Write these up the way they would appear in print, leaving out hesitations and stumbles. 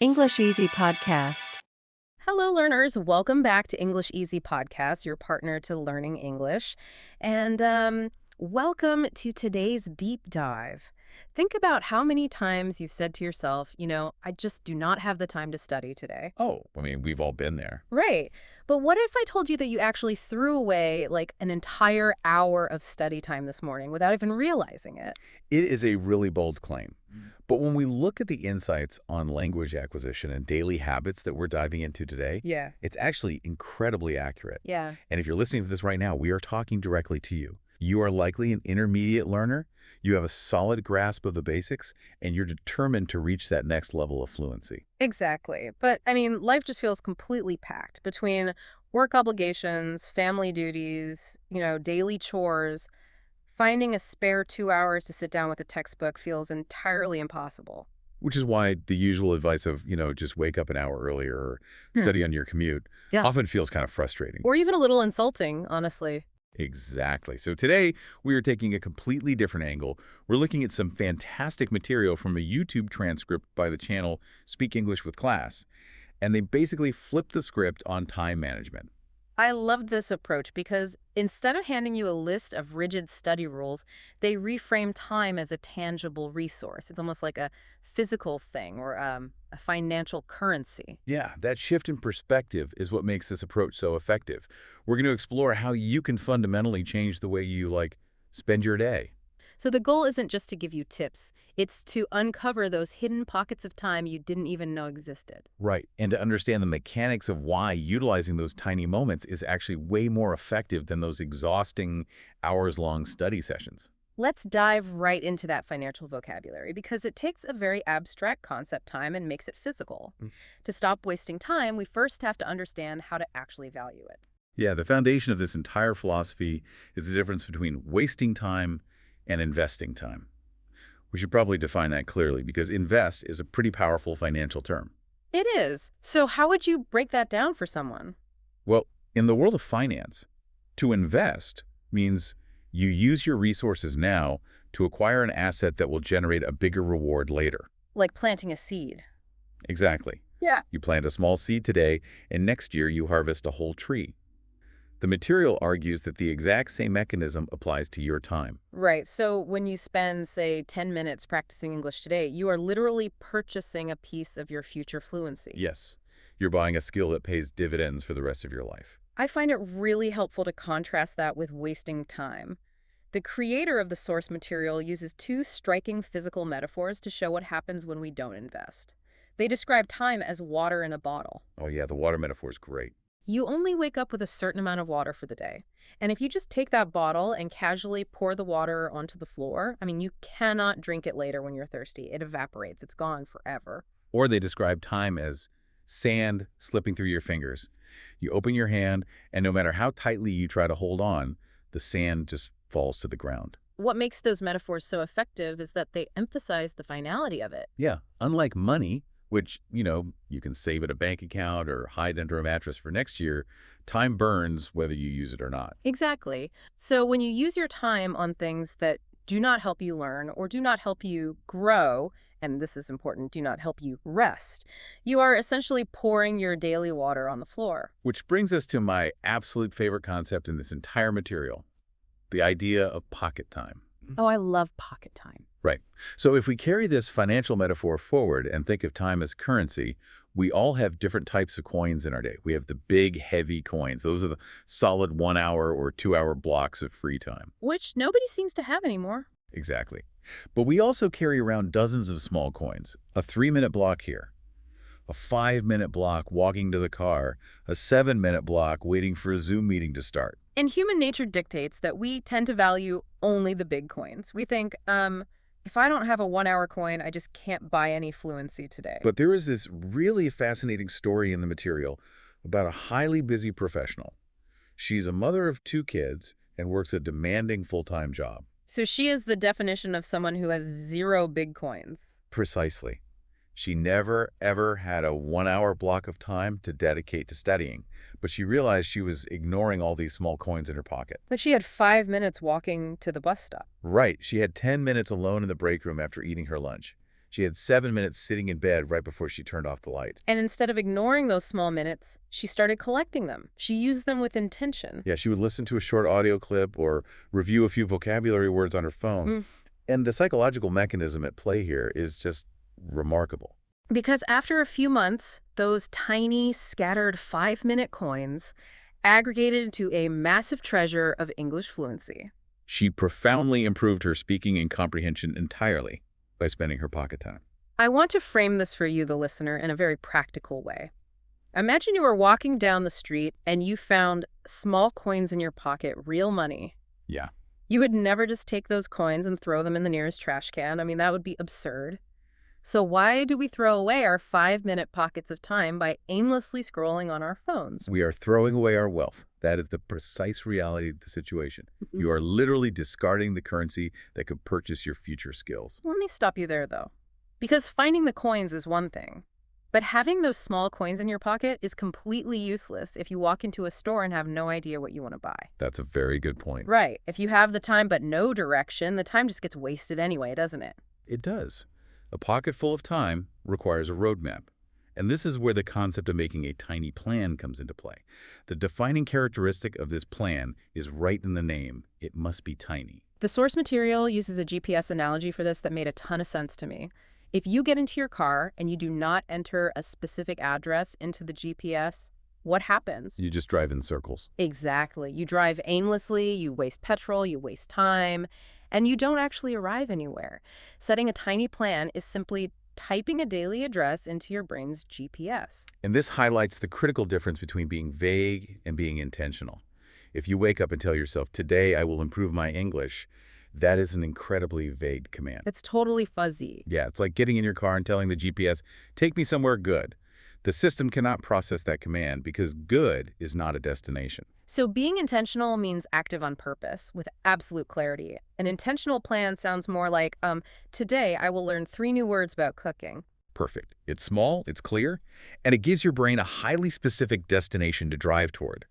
English Easy Podcast. Hello, learners. Welcome back to English Easy Podcast, your partner to learning English. And welcome to today's deep dive. Think about how many times you've said to yourself, I just do not have the time to study today. Oh, I mean, we've all been there. Right. But what if I told you that you actually threw away like an entire hour of study time this morning without even realizing it? It is a really bold claim. But when we look at the insights on language acquisition and daily habits that we're diving into today, Yeah. it's actually incredibly accurate. Yeah. And if you're listening to this right now, we are talking directly to you. You are likely an intermediate learner, you have a solid grasp of the basics, and you're determined to reach that next level of fluency. Exactly. But I mean, life just feels completely packed between work obligations, family duties, daily chores. Finding a spare 2 hours to sit down with a textbook feels entirely impossible. Which is why the usual advice of, just wake up an hour earlier or study on your commute Yeah. often feels kind of frustrating. Or even a little insulting, honestly. Exactly. So today we are taking a completely different angle. We're looking at some fantastic material from a YouTube transcript by the channel Speak English with Class. And they basically flip the script on time management. I love this approach because instead of handing you a list of rigid study rules, they reframe time as a tangible resource. It's almost like a physical thing or a financial currency. Yeah, that shift in perspective is what makes this approach so effective. We're going to explore how you can fundamentally change the way you, spend your day. So the goal isn't just to give you tips. It's to uncover those hidden pockets of time you didn't even know existed. Right. And to understand the mechanics of why utilizing those tiny moments is actually way more effective than those exhausting hours-long study sessions. Let's dive right into that financial vocabulary because it takes a very abstract concept, time, and makes it physical. To stop wasting time, we first have to understand how to actually value it. Yeah, the foundation of this entire philosophy is the difference between wasting time and investing time. We should probably define that clearly because invest is a pretty powerful financial term. It is. So how would you break that down for someone? Well, in the world of finance, to invest means you use your resources now to acquire an asset that will generate a bigger reward later. Like planting a seed. Exactly. Yeah. You plant a small seed today, and next year you harvest a whole tree. The material argues that the exact same mechanism applies to your time. Right. So when you spend, say, 10 minutes practicing English today, you are literally purchasing a piece of your future fluency. Yes, you're buying a skill that pays dividends for the rest of your life. I find it really helpful to contrast that with wasting time. The creator of the source material uses two striking physical metaphors to show what happens when we don't invest. They describe time as water in a bottle. Oh yeah, the water metaphor is great. You only wake up with a certain amount of water for the day. And if you just take that bottle and casually pour the water onto the floor, you cannot drink it later when you're thirsty. It evaporates. It's gone forever. Or they describe time as sand slipping through your fingers. You open your hand, and no matter how tightly you try to hold on, the sand just falls to the ground. What makes those metaphors so effective is that they emphasize the finality of it. Yeah, unlike money, which, you can save at a bank account or hide under a mattress for next year, time burns whether you use it or not. Exactly. So when you use your time on things that do not help you learn or do not help you grow, and this is important, do not help you rest, you are essentially pouring your daily water on the floor. Which brings us to my absolute favorite concept in this entire material, the idea of pocket time. Oh, I love pocket time. Right. So if we carry this financial metaphor forward and think of time as currency, we all have different types of coins in our day. We have the big, heavy coins. Those are the solid 1 hour or 2 hour blocks of free time. Which nobody seems to have anymore. Exactly. But we also carry around dozens of small coins. A 3-minute block here, a 5-minute block walking to the car, a 7-minute block waiting for a Zoom meeting to start. And human nature dictates that we tend to value only the big coins. We think, if I don't have a 1 hour coin, I just can't buy any fluency today. But there is this really fascinating story in the material about a highly busy professional. She's a mother of 2 kids and works a demanding full-time job. So she is the definition of someone who has 0 big coins. Precisely. She never, ever had a 1 hour block of time to dedicate to studying, but she realized she was ignoring all these small coins in her pocket. But she had 5 minutes walking to the bus stop. Right. She had 10 minutes alone in the break room after eating her lunch. She had 7 minutes sitting in bed right before she turned off the light. And instead of ignoring those small minutes, she started collecting them. She used them with intention. Yeah, she would listen to a short audio clip or review a few vocabulary words on her phone. And the psychological mechanism at play here is just remarkable. Because after a few months, those tiny, scattered 5-minute coins aggregated into a massive treasure of English fluency. She profoundly improved her speaking and comprehension entirely by spending her pocket time. I want to frame this for you, the listener, in a very practical way. Imagine you were walking down the street and you found small coins in your pocket, real money. Yeah. You would never just take those coins and throw them in the nearest trash can. I mean, that would be absurd. So why do we throw away our 5-minute pockets of time by aimlessly scrolling on our phones? We are throwing away our wealth. That is the precise reality of the situation. You are literally discarding the currency that could purchase your future skills. Let me stop you there, though. Because finding the coins is one thing. But having those small coins in your pocket is completely useless if you walk into a store and have no idea what you want to buy. That's a very good point. Right. If you have the time but no direction, the time just gets wasted anyway, doesn't it? It does. A pocket full of time requires a roadmap. And this is where the concept of making a tiny plan comes into play. The defining characteristic of this plan is right in the name. It must be tiny. The source material uses a GPS analogy for this that made a ton of sense to me. If you get into your car and you do not enter a specific address into the GPS, what happens? You just drive in circles. Exactly. You drive aimlessly, you waste petrol, you waste time, and you don't actually arrive anywhere. Setting a tiny plan is simply typing a daily address into your brain's GPS. And this highlights the critical difference between being vague and being intentional. If you wake up and tell yourself, today I will improve my English, that is an incredibly vague command. It's totally fuzzy. Yeah, it's like getting in your car and telling the GPS, take me somewhere good. The system cannot process that command because good is not a destination. So being intentional means active on purpose with absolute clarity. An intentional plan sounds more like, today I will learn 3 new words about cooking. Perfect. It's small, it's clear, and it gives your brain a highly specific destination to drive toward.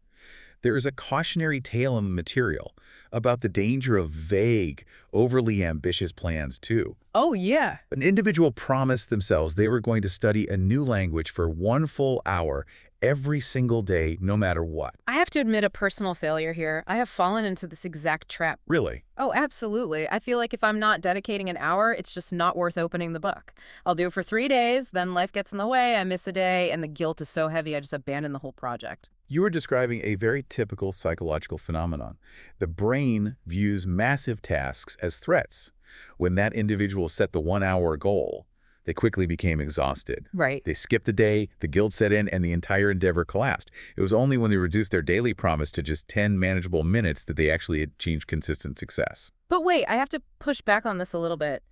There is a cautionary tale in the material about the danger of vague, overly ambitious plans, too. Oh, yeah. An individual promised themselves they were going to study a new language for 1 full hour every single day, no matter what. I have to admit a personal failure here. I have fallen into this exact trap. Really? Oh, absolutely. I feel like if I'm not dedicating an hour, it's just not worth opening the book. I'll do it for 3 days, then life gets in the way, I miss a day, and the guilt is so heavy I just abandon the whole project. You are describing a very typical psychological phenomenon. The brain views massive tasks as threats. When that individual set the 1-hour goal, they quickly became exhausted. Right. They skipped a day, the guilt set in, and the entire endeavor collapsed. It was only when they reduced their daily promise to just 10 manageable minutes that they actually achieved consistent success. But wait, I have to push back on this a little bit.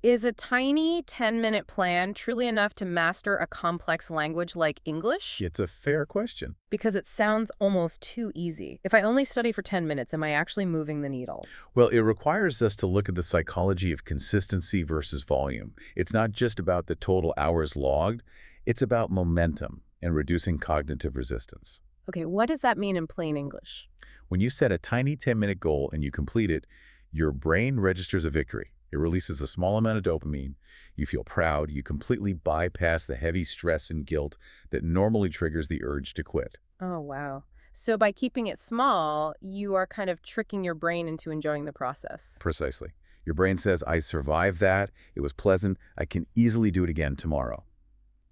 Is a tiny 10-minute plan truly enough to master a complex language like English? It's a fair question. Because it sounds almost too easy. If I only study for 10 minutes, am I actually moving the needle? Well, it requires us to look at the psychology of consistency versus volume. It's not just about the total hours logged. It's about momentum and reducing cognitive resistance. Okay, what does that mean in plain English? When you set a tiny 10-minute goal and you complete it, your brain registers a victory. It releases a small amount of dopamine. You feel proud. You completely bypass the heavy stress and guilt that normally triggers the urge to quit. Oh, wow. So by keeping it small, you are kind of tricking your brain into enjoying the process. Precisely. Your brain says, I survived that. It was pleasant. I can easily do it again tomorrow.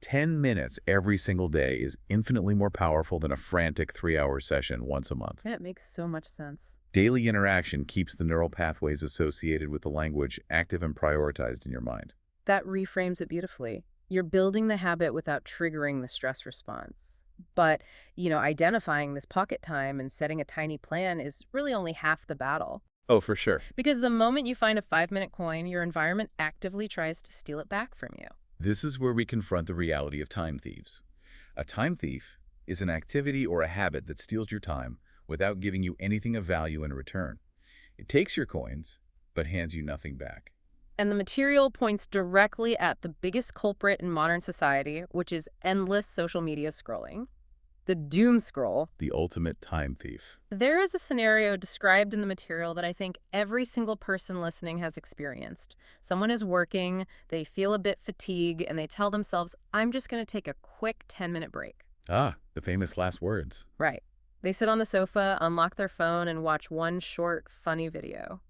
10 minutes every single day is infinitely more powerful than a frantic 3-hour session once a month. That makes so much sense. Daily interaction keeps the neural pathways associated with the language active and prioritized in your mind. That reframes it beautifully. You're building the habit without triggering the stress response. But, identifying this pocket time and setting a tiny plan is really only half the battle. Oh, for sure. Because the moment you find a 5-minute coin, your environment actively tries to steal it back from you. This is where we confront the reality of time thieves. A time thief is an activity or a habit that steals your time without giving you anything of value in return. It takes your coins, but hands you nothing back. And the material points directly at the biggest culprit in modern society, which is endless social media scrolling. The doom scroll. The ultimate time thief. There is a scenario described in the material that I think every single person listening has experienced. Someone is working, they feel a bit fatigued, and they tell themselves, I'm just going to take a quick 10-minute break. Ah, the famous last words. Right. They sit on the sofa, unlock their phone, and watch one short, funny video.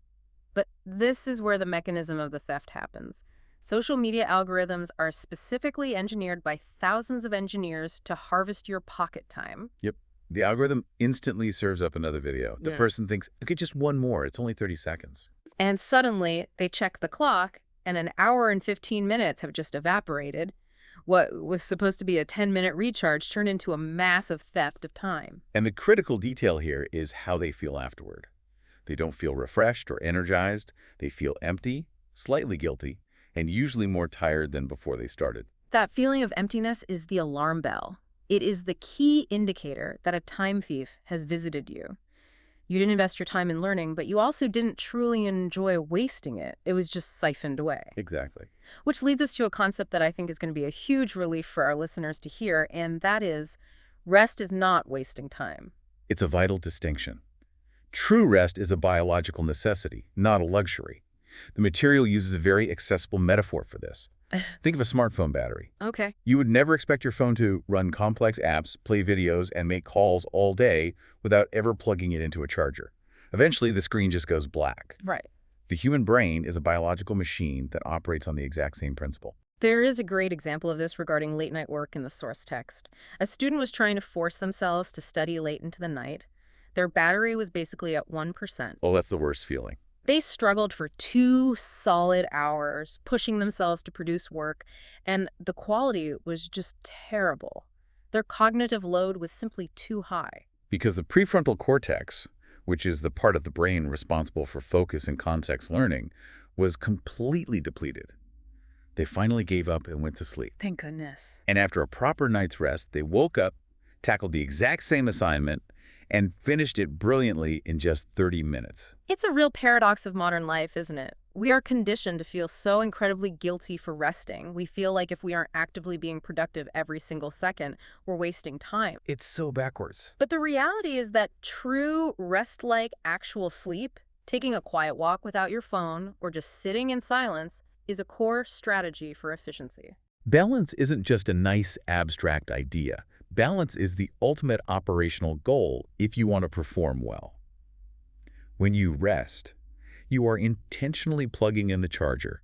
But this is where the mechanism of the theft happens. Social media algorithms are specifically engineered by thousands of engineers to harvest your pocket time. Yep. The algorithm instantly serves up another video. The Yeah. person thinks, okay, just one more. It's only 30 seconds. And suddenly, they check the clock, and an hour and 15 minutes have just evaporated. What was supposed to be a 10-minute recharge turned into a massive theft of time. And the critical detail here is how they feel afterward. They don't feel refreshed or energized. They feel empty, slightly guilty, and usually more tired than before they started. That feeling of emptiness is the alarm bell. It is the key indicator that a time thief has visited you. You didn't invest your time in learning, but you also didn't truly enjoy wasting it. It was just siphoned away. Exactly. Which leads us to a concept that I think is going to be a huge relief for our listeners to hear, and that is rest is not wasting time. It's a vital distinction. True rest is a biological necessity, not a luxury. The material uses a very accessible metaphor for this. Think of a smartphone battery. Okay. You would never expect your phone to run complex apps, play videos, and make calls all day without ever plugging it into a charger. Eventually, the screen just goes black. Right. The human brain is a biological machine that operates on the exact same principle. There is a great example of this regarding late-night work in the source text. A student was trying to force themselves to study late into the night. Their battery was basically at 1%. Oh, that's the worst feeling. They struggled for 2 solid hours, pushing themselves to produce work, and the quality was just terrible. Their cognitive load was simply too high. Because the prefrontal cortex, which is the part of the brain responsible for focus and context learning, was completely depleted. They finally gave up and went to sleep. Thank goodness. And after a proper night's rest, they woke up, tackled the exact same assignment, and finished it brilliantly in just 30 minutes. It's a real paradox of modern life, isn't it? We are conditioned to feel so incredibly guilty for resting. We feel like if we aren't actively being productive every single second, we're wasting time. It's so backwards. But the reality is that true rest-like actual sleep, taking a quiet walk without your phone, or just sitting in silence, is a core strategy for efficiency. Balance isn't just a nice abstract idea. Balance is the ultimate operational goal if you want to perform well. When you rest, you are intentionally plugging in the charger.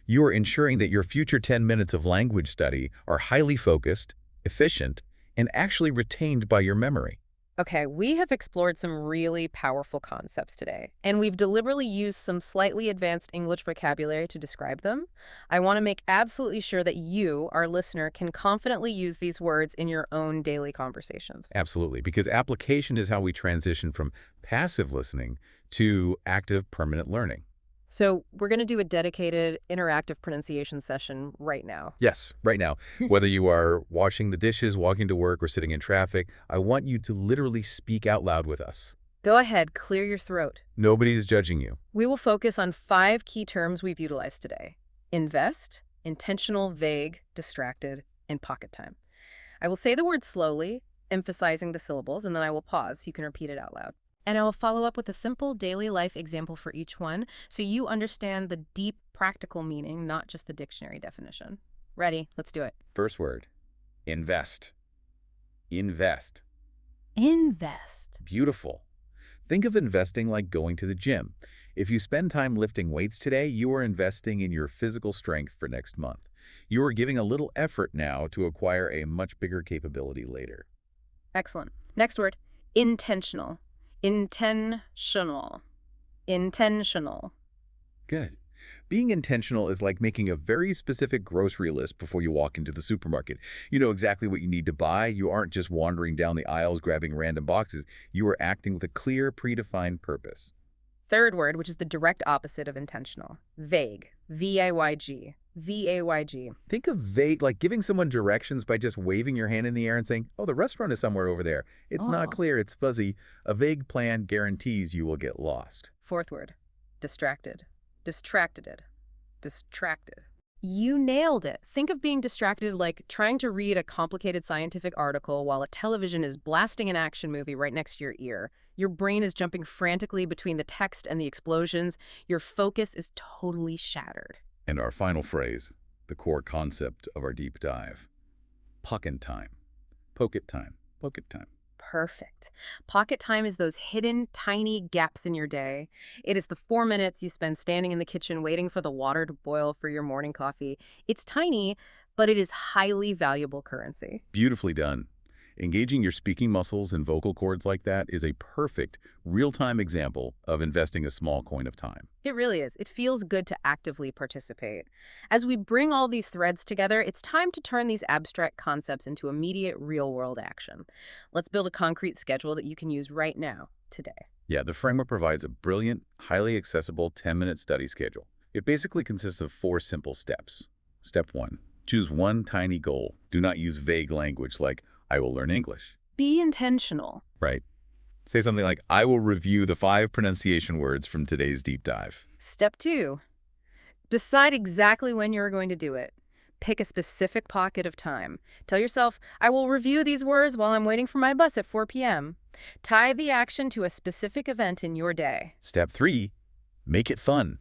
You are ensuring that your future 10 minutes of language study are highly focused, efficient, and actually retained by your memory. Okay, we have explored some really powerful concepts today, and we've deliberately used some slightly advanced English vocabulary to describe them. I want to make absolutely sure that you, our listener, can confidently use these words in your own daily conversations. Absolutely, because application is how we transition from passive listening to active permanent learning. So we're going to do a dedicated interactive pronunciation session right now. Yes, right now. Whether you are washing the dishes, walking to work, or sitting in traffic, I want you to literally speak out loud with us. Go ahead, clear your throat. Nobody's judging you. We will focus on 5 key terms we've utilized today: invest, intentional, vague, distracted, and pocket time. I will say the word slowly, emphasizing the syllables, and then I will pause so you can repeat it out loud. And I will follow up with a simple daily life example for each one so you understand the deep practical meaning, not just the dictionary definition. Ready? Let's do it. First word, invest. Invest. Invest. Beautiful. Think of investing like going to the gym. If you spend time lifting weights today, you are investing in your physical strength for next month. You are giving a little effort now to acquire a much bigger capability later. Excellent. Next word, intentional. Intentional. Intentional. Good. Being intentional is like making a very specific grocery list before you walk into the supermarket. You know exactly what you need to buy. You aren't just wandering down the aisles grabbing random boxes. You are acting with a clear, predefined purpose. Third word, which is the direct opposite of intentional. Vague. V-A-Y-G. V-A-Y-G. Think of vague, like giving someone directions by just waving your hand in the air and saying, oh, the restaurant is somewhere over there. It's not clear, it's fuzzy. A vague plan guarantees you will get lost. Fourth word, distracted. Distracted. Distracted. You nailed it. Think of being distracted like trying to read a complicated scientific article while a television is blasting an action movie right next to your ear. Your brain is jumping frantically between the text and the explosions. Your focus is totally shattered. And our final phrase, the core concept of our deep dive. Pocket time. Pocket time. Pocket time. Perfect. Pocket time is those hidden, tiny gaps in your day. It is the 4 minutes you spend standing in the kitchen waiting for the water to boil for your morning coffee. It's tiny, but it is highly valuable currency. Beautifully done. Engaging your speaking muscles and vocal cords like that is a perfect, real-time example of investing a small coin of time. It really is. It feels good to actively participate. As we bring all these threads together, it's time to turn these abstract concepts into immediate real-world action. Let's build a concrete schedule that you can use right now, today. Yeah, the framework provides a brilliant, highly accessible 10-minute study schedule. It basically consists of 4 simple steps. Step 1. Choose one tiny goal. Do not use vague language like, I will learn English. Be intentional. Right. Say something like, I will review the 5 pronunciation words from today's deep dive. Step 2. Decide exactly when you're going to do it. Pick a specific pocket of time. Tell yourself, I will review these words while I'm waiting for my bus at 4 p.m. Tie the action to a specific event in your day. Step 3. Make it fun.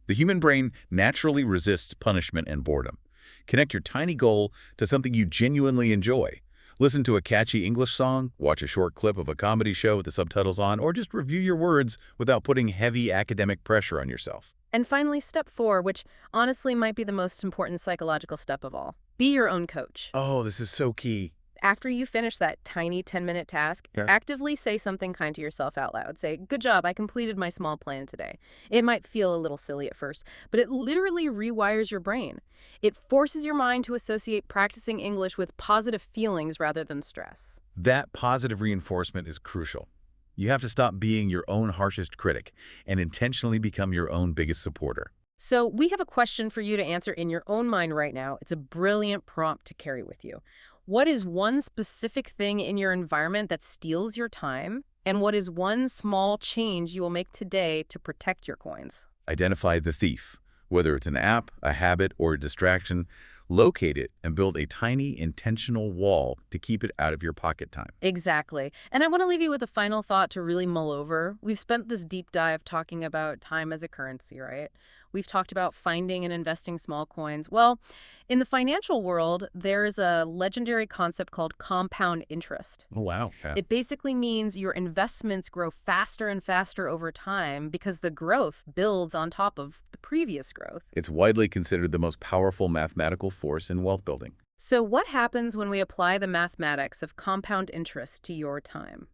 The human brain naturally resists punishment and boredom. Connect your tiny goal to something you genuinely enjoy. Listen to a catchy English song, watch a short clip of a comedy show with the subtitles on, or just review your words without putting heavy academic pressure on yourself. And finally, step 4, which honestly might be the most important psychological step of all. Be your own coach. Oh, this is so key. After you finish that tiny 10-minute task, actively say something kind to yourself out loud. Say, good job, I completed my small plan today. It might feel a little silly at first, but it literally rewires your brain. It forces your mind to associate practicing English with positive feelings rather than stress. That positive reinforcement is crucial. You have to stop being your own harshest critic and intentionally become your own biggest supporter. So we have a question for you to answer in your own mind right now. It's a brilliant prompt to carry with you. What is one specific thing in your environment that steals your time? And what is one small change you will make today to protect your coins? Identify the thief. Whether it's an app, a habit, or a distraction, locate it and build a tiny intentional wall to keep it out of your pocket time. Exactly. And I want to leave you with a final thought to really mull over. We've spent this deep dive talking about time as a currency, right? We've talked about finding and investing small coins. Well, in the financial world, there's a legendary concept called compound interest. Oh, wow. It basically means your investments grow faster and faster over time because the growth builds on top of the previous growth. It's widely considered the most powerful mathematical force in wealth building. So what happens when we apply the mathematics of compound interest to your time?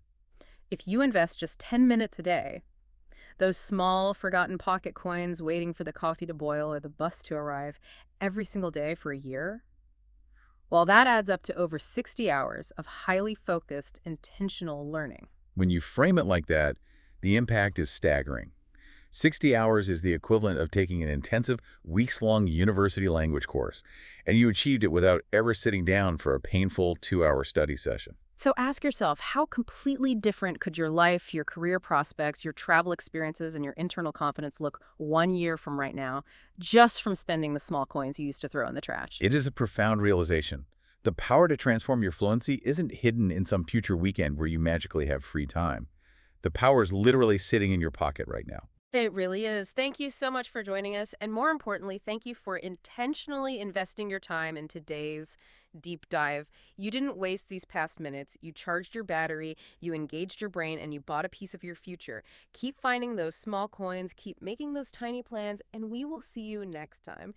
If you invest just 10 minutes a day, those small, forgotten pocket coins waiting for the coffee to boil or the bus to arrive every single day for a year, well, that adds up to over 60 hours of highly focused, intentional learning. When you frame it like that, the impact is staggering. 60 hours is the equivalent of taking an intensive, weeks-long university language course, and you achieved it without ever sitting down for a painful 2-hour study session. So ask yourself, how completely different could your life, your career prospects, your travel experiences, and your internal confidence look 1 year from right now, just from spending the small coins you used to throw in the trash? It is a profound realization. The power to transform your fluency isn't hidden in some future weekend where you magically have free time. The power is literally sitting in your pocket right now. It really is. Thank you so much for joining us. And more importantly, thank you for intentionally investing your time in today's deep dive. You didn't waste these past minutes. You charged your battery, you engaged your brain, and you bought a piece of your future. Keep finding those small coins, keep making those tiny plans, and we will see you next time.